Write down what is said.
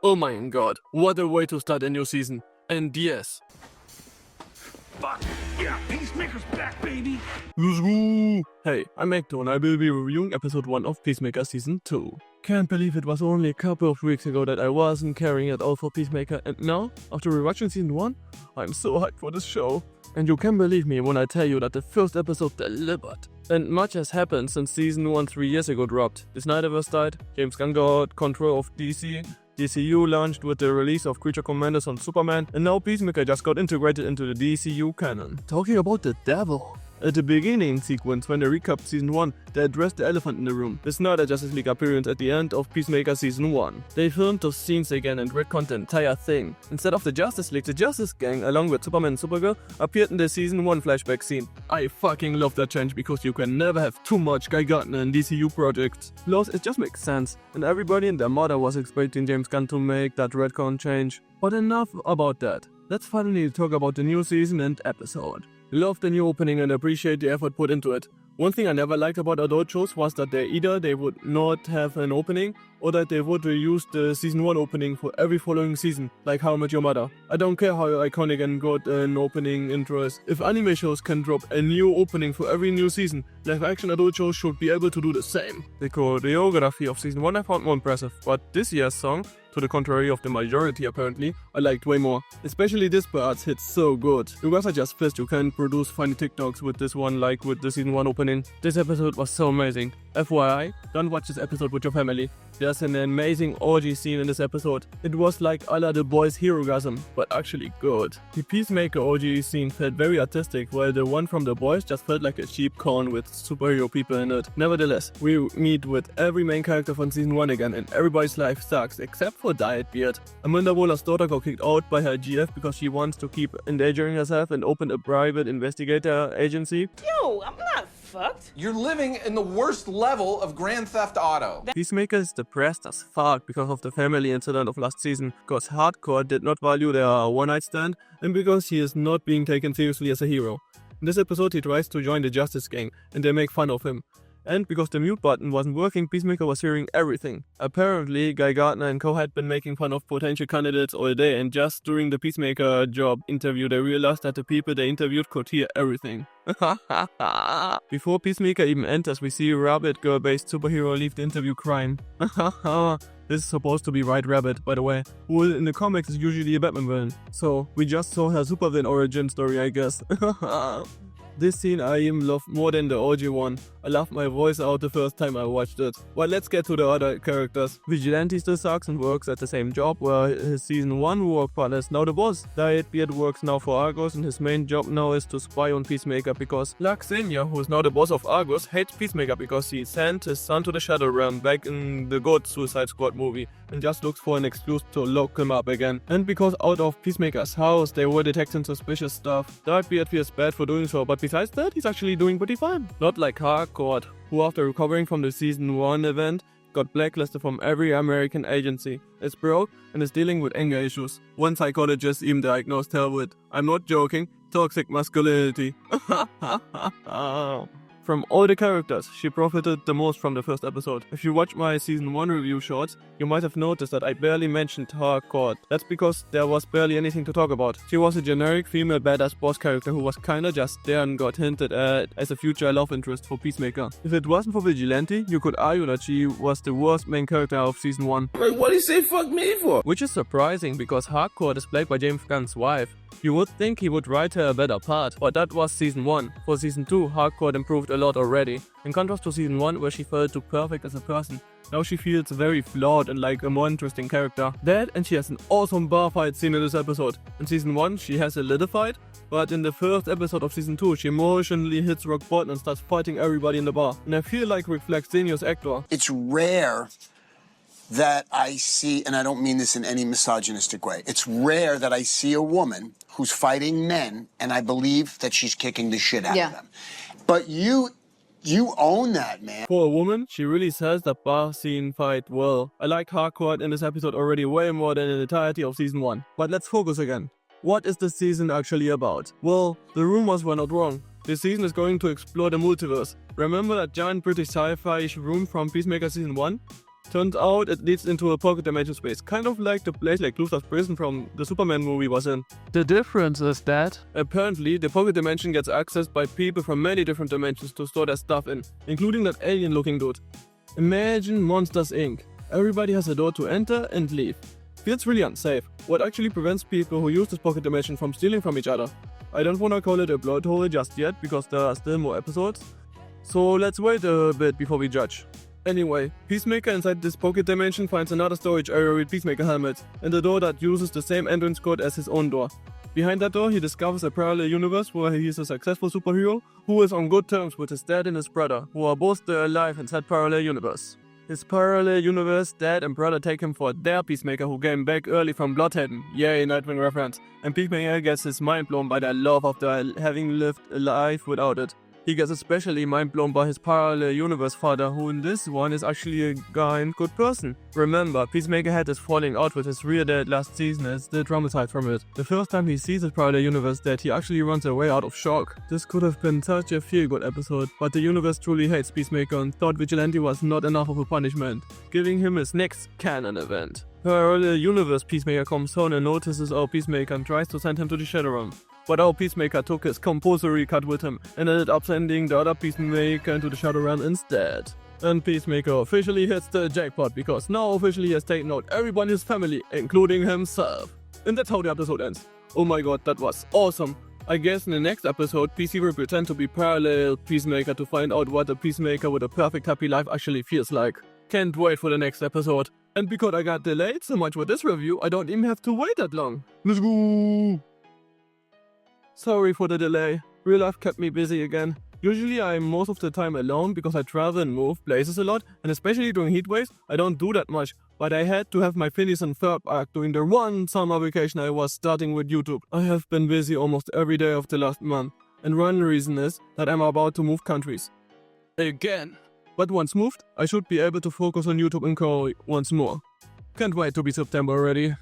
Oh my god, what a way to start a new season. And yes. Fuck, yeah, Peacemaker's back, baby! Let's go! Hey, I'm Hector and I will be reviewing episode 1 of Peacemaker season 2. Can't believe it was only a couple of weeks ago that I wasn't caring at all for Peacemaker, and now, after rewatching season 1, I'm so hyped for this show. And you can believe me when I tell you that the first episode delivered. And much has happened since season 1 3 years ago dropped. The Snyderverse died, James Gunn got control of DC, DCU launched with the release of Creature Commanders on Superman, and now Peacemaker just got integrated into the DCU canon. Talking about the devil. At the beginning sequence, when they recapped season 1, they addressed the elephant in the room, the Snyder Justice League appearance at the end of Peacemaker season 1. They filmed those scenes again and retconned the entire thing. Instead of the Justice League, the Justice Gang, along with Superman and Supergirl, appeared in the season 1 flashback scene. I fucking love that change because you can never have too much Guy Gardner in DCU projects. Plus, it just makes sense, and everybody and their mother was expecting James Gunn to make that retcon change. But enough about that. Let's finally talk about the new season and episode. Love the new opening and appreciate the effort put into it. One thing I never liked about adult shows was that they would not have an opening, or that they would reuse the season 1 opening for every following season, like How I Met Your Mother. I don't care how iconic and good an opening intro is. If anime shows can drop a new opening for every new season, live action adult shows should be able to do the same. The choreography of season 1 I found more impressive, but this year's song, to the contrary of the majority apparently, I liked way more. Especially this part hits so good. You guys are just pissed you can't produce funny TikToks with this one like with the season 1 opening. This episode was so amazing. FYI, don't watch this episode with your family. There's an amazing orgy scene in this episode. It was like a la The Boys' Herogasm, but actually good. The Peacemaker orgy scene felt very artistic, while the one from The Boys just felt like a cheap con with superhero people in it. Nevertheless, we meet with every main character from season 1 again, and everybody's life sucks, except for Diet Beard. Amanda Waller's daughter got kicked out by her GF because she wants to keep endangering herself and opened a private investigator agency. Yo, I'm not fucked. You're living in the worst level of Grand Theft Auto. Peacemaker is depressed as fuck because of the family incident of last season, because Harcourt did not value their one-night stand, and because he is not being taken seriously as a hero. In this episode he tries to join the Justice Gang, and they make fun of him. And because the mute button wasn't working, Peacemaker was hearing everything. Apparently, Guy Gardner and co had been making fun of potential candidates all day, and just during the Peacemaker job interview they realized that the people they interviewed could hear everything. Before Peacemaker even enters, we see a Rabbit Girl-based superhero leave the interview crying. This is supposed to be White Rabbit, by the way, who in the comics is usually a Batman villain. So, we just saw her supervillain origin story, I guess. This scene I even loved more than the orgy one. I laughed my voice out the first time I watched it. Well, let's get to the other characters. Vigilante still sucks and works at the same job where his season 1 work partner is now the boss. Diet Beard works now for Argus, and his main job now is to spy on Peacemaker because Laxenia, who is now the boss of Argus, hates Peacemaker because he sent his son to the Shadow Realm back in the good Suicide Squad movie and just looks for an excuse to lock him up again. And because out of Peacemaker's house they were detecting suspicious stuff. Diet Beard feels bad for doing so, but besides that, he's actually doing pretty fine. Not like Harcourt, who after recovering from the season 1 event, got blacklisted from every American agency, is broke and is dealing with anger issues. One psychologist even diagnosed her with, I'm not joking, toxic masculinity. From all the characters, she profited the most from the first episode. If you watch my season 1 review shorts, you might have noticed that I barely mentioned Harcourt. That's because there was barely anything to talk about. She was a generic female badass boss character who was kinda just there and got hinted at as a future love interest for Peacemaker. If it wasn't for Vigilante, you could argue that she was the worst main character of season 1. Like, what do you say fuck me for? Which is surprising because Harcourt is played by James Gunn's wife. You would think he would write her a better part, but that was season 1. For season 2, Harcourt improved a lot already. In contrast to season 1, where she felt too perfect as a person, now she feels very flawed and like a more interesting character. That, and she has an awesome bar fight scene in this episode. In season 1, she has a little fight, but in the first episode of season 2, she emotionally hits rock bottom and starts fighting everybody in the bar. And I feel like reflects Xenios' actor. It's rare that I see, and I don't mean this in any misogynistic way, it's rare that I see a woman who's fighting men and I believe that she's kicking the shit out of them. But you own that, man. For a woman, she really sells that bar scene fight well. I liked Harcourt in this episode already way more than in the entirety of season 1. But let's focus again. What is the season actually about? Well, the rumors were not wrong. This season is going to explore the multiverse. Remember that giant British sci-fi room from Peacemaker season 1? Turns out it leads into a pocket dimension space, kind of like the place like Luthor's prison from the Superman movie was in. The difference is that Apparently, the pocket dimension gets accessed by people from many different dimensions to store their stuff in, including that alien-looking dude. Imagine Monsters Inc. Everybody has a door to enter and leave. Feels really unsafe. What actually prevents people who use this pocket dimension from stealing from each other? I don't wanna call it a plot hole just yet, because there are still more episodes. So let's wait a bit before we judge. Anyway, Peacemaker inside this pocket dimension finds another storage area with Peacemaker helmets, and a door that uses the same entrance code as his own door. Behind that door, he discovers a parallel universe where he is a successful superhero who is on good terms with his dad and his brother, who are both still alive in said parallel universe. His parallel universe dad and brother take him for their Peacemaker who came back early from Bloodhaven, yay Nightwing reference, and Peacemaker gets his mind blown by their love after having lived a life without it. He gets especially mind blown by his parallel universe father, who in this one is actually a kind, good person. Remember, Peacemaker had his falling out with his real dad last season and is still traumatized from it. The first time he sees his parallel universe dad, he actually runs away out of shock. This could have been such a feel-good episode, but the universe truly hates Peacemaker and thought Vigilante was not enough of a punishment, giving him his next canon event. Parallel universe Peacemaker comes home and notices our Peacemaker and tries to send him to the Shadow Realm. But our Peacemaker took his compulsory cut with him and ended up sending the other Peacemaker into the Shadow Realm instead. And Peacemaker officially hits the jackpot because now officially he has taken out everyone in his family, including himself. And that's how the episode ends. Oh my god, that was awesome. I guess in the next episode, PC will pretend to be parallel Peacemaker to find out what a Peacemaker with a perfect happy life actually feels like. Can't wait for the next episode. And because I got delayed so much with this review, I don't even have to wait that long. Let's go! Sorry for the delay. Real life kept me busy again. Usually I'm most of the time alone because I travel and move places a lot, and especially during heat waves, I don't do that much. But I had to have my Phineas and Ferb arc during the one summer vacation I was starting with YouTube. I have been busy almost every day of the last month, and one reason is that I'm about to move countries. Again. But once moved, I should be able to focus on YouTube and Korea once more. Can't wait to be September already.